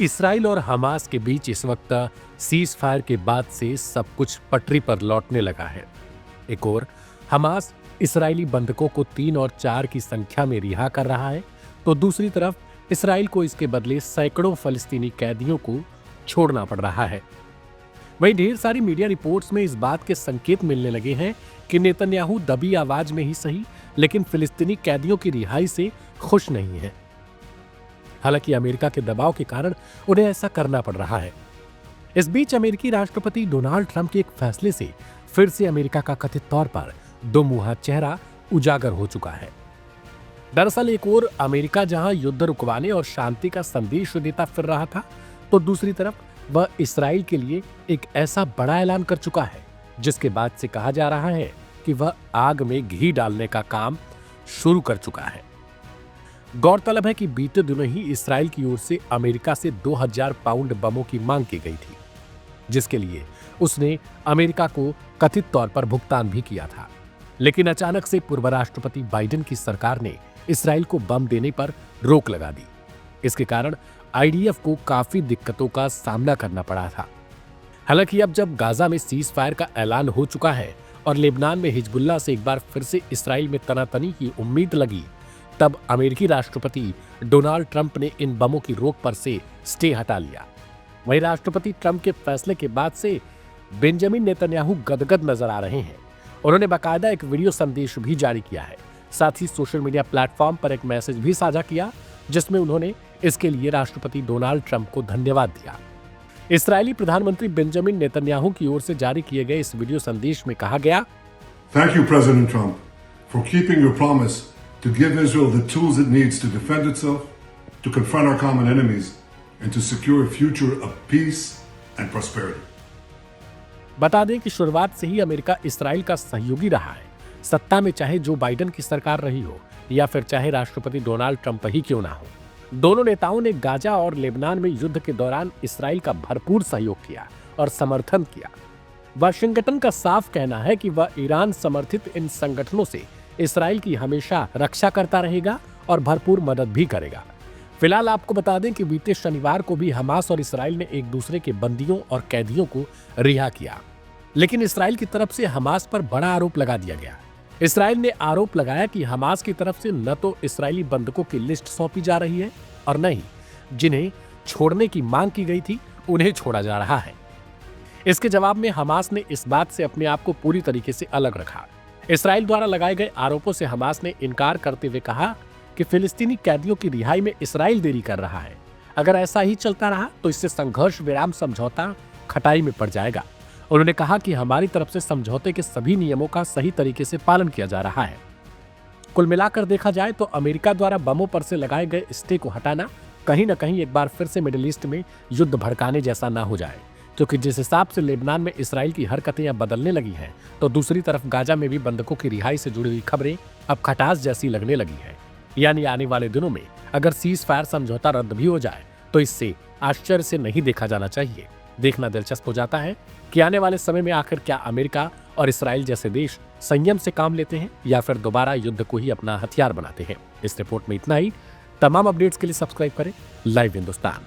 Israel और Hamas के बीच इस वक्त सीज फायर के बाद से सब कुछ पटरी पर लौटने लगा है। एक और हमास इसराइली बंधकों को 3 और 4 की संख्या में रिहा कर रहा है, तो दूसरी तरफ इसराइल को इसके बदले सैकड़ों फलस्तीनी कैदियों को छोड़ना पड़ रहा है। वहीं ढेर सारी मीडिया रिपोर्ट्स में इस बात के संकेत मिलने लगे हैं कि नेतन्याहू दबी आवाज में ही सही, लेकिन फिलिस्तीनी कैदियों की रिहाई से खुश नहीं है। हालांकि अमेरिका के दबाव के कारण उन्हें ऐसा करना पड़ रहा है। इस बीच अमेरिकी राष्ट्रपति डोनाल्ड ट्रंप के एक फैसले से फिर से अमेरिका का कथित तौर पर दो मुहा चेहरा उजागर हो चुका है। दरअसल एक ओर अमेरिका जहां युद्ध रुकवाने और शांति का संदेश देता फिर रहा था, तो दूसरी तरफ वह इसराइल के लिए एक ऐसा बड़ा ऐलान कर चुका है जिसके बाद से कहा जा रहा है कि वह आग में घी डालने का काम शुरू कर चुका है। गौरतलब है कि बीते दिनों ही इसराइल की ओर से अमेरिका से 2000 पाउंड बमों की मांग की गई थी, जिसके लिए उसने अमेरिका को कथित तौर पर भुगतान भी किया था। लेकिन अचानक से पूर्व राष्ट्रपति बाइडेन की सरकार ने इसराइल को बम देने पर रोक लगा दी। इसके कारण आईडीएफ को काफी दिक्कतों का सामना करना पड़ा था। हालांकि अब जब गाजा में सीज फायर का ऐलान हो चुका है और लेबनान में हिजबुल्लाह से एक बार फिर से इसराइल में तनातनी की उम्मीद लगी, तब अमेरिकी राष्ट्रपति डोनाल्ड ट्रंप ने इन बमों की रोक पर से स्टे हटा लिया। वहीं राष्ट्रपति ट्रंप के फैसले के बाद से बेंजामिन नेतन्याहू गदगद नजर आ रहे हैं। उन्होंने बाकायदा एक वीडियो संदेश भी जारी किया है। साथ ही सोशल मीडिया प्लेटफॉर्म पर एक मैसेज भी साझा किया, जिसमें उन्होंने इसके लिए राष्ट्रपति डोनाल्ड ट्रंप को धन्यवाद दिया। इस्राएली प्रधानमंत्री बेंजामिन नेतन्याहू की ओर से जारी किए गए इस वीडियो संदेश में कहा गया, Thank you, President Trump, for keeping your promise to give Israel the tools it needs to defend itself, to confront our common enemies, and to secure a future of peace and prosperity. बता दें कि शुरुआत से ही America Israel का सहयोगी रहा है। सत्ता में चाहे जो बाइडेन की सरकार रही हो या फिर चाहे राष्ट्रपति डोनाल्ड ट्रंप ही क्यों ना हो, दोनों नेताओं ने गाजा और लेबनान में युद्ध के दौरान इसराइल का भरपूर सहयोग किया और समर्थन किया। वाशिंगटन का साफ कहना है कि वह ईरान समर्थित इन संगठनों से इसराइल की हमेशा रक्षा करता रहेगा और भरपूर मदद भी करेगा। फिलहाल आपको बता दें कि बीते शनिवार को भी हमास और इसराइल ने एक दूसरे के बंदियों और कैदियों को रिहा किया, लेकिन इसराइल की तरफ से हमास पर बड़ा आरोप लगा दिया गया। इसराइल ने आरोप लगाया कि हमास की तरफ से न तो इसराइली बंधकों की लिस्ट सौंपी जा रही है और न ही जिन्हें छोड़ने की मांग की गई थी उन्हें छोड़ा जा रहा है। इसके जवाब में हमास ने इस बात से अपने आप को पूरी तरीके से अलग रखा। इसराइल द्वारा लगाए गए आरोपों से हमास ने इनकार करते हुए कहा कि फिलिस्तीनी कैदियों की रिहाई में इसराइल देरी कर रहा है। अगर ऐसा ही चलता रहा तो इससे संघर्ष विराम समझौता खटाई में पड़ जाएगा। उन्होंने कहा कि हमारी तरफ से समझौते के सभी नियमों का सही तरीके से पालन किया जा रहा है। कुल मिलाकर देखा जाए तो अमेरिका द्वारा बमों पर से लगाए गए स्टे को हटाना कहीं न कहीं एक बार फिर से मिडिल ईस्ट में युद्ध भड़काने जैसा ना हो जाए, क्योंकि जिस हिसाब से लेबनान में इसराइल की हरकतें अब बदलने लगी हैं, तो दूसरी तरफ गाजा में भी बंधकों की रिहाई से जुड़ी हुई खबरें अब खटास जैसी लगने लगी है। यानी आने वाले दिनों में अगर सीज फायर समझौता रद्द भी हो जाए तो इससे आश्चर्य से नहीं देखा जाना चाहिए। देखना दिलचस्प हो जाता है कि आने वाले समय में आखिर क्या अमेरिका और इसराइल जैसे देश संयम से काम लेते हैं या फिर दोबारा युद्ध को ही अपना हथियार बनाते हैं। इस रिपोर्ट में इतना ही। तमाम अपडेट्स के लिए सब्सक्राइब करें लाइव हिंदुस्तान।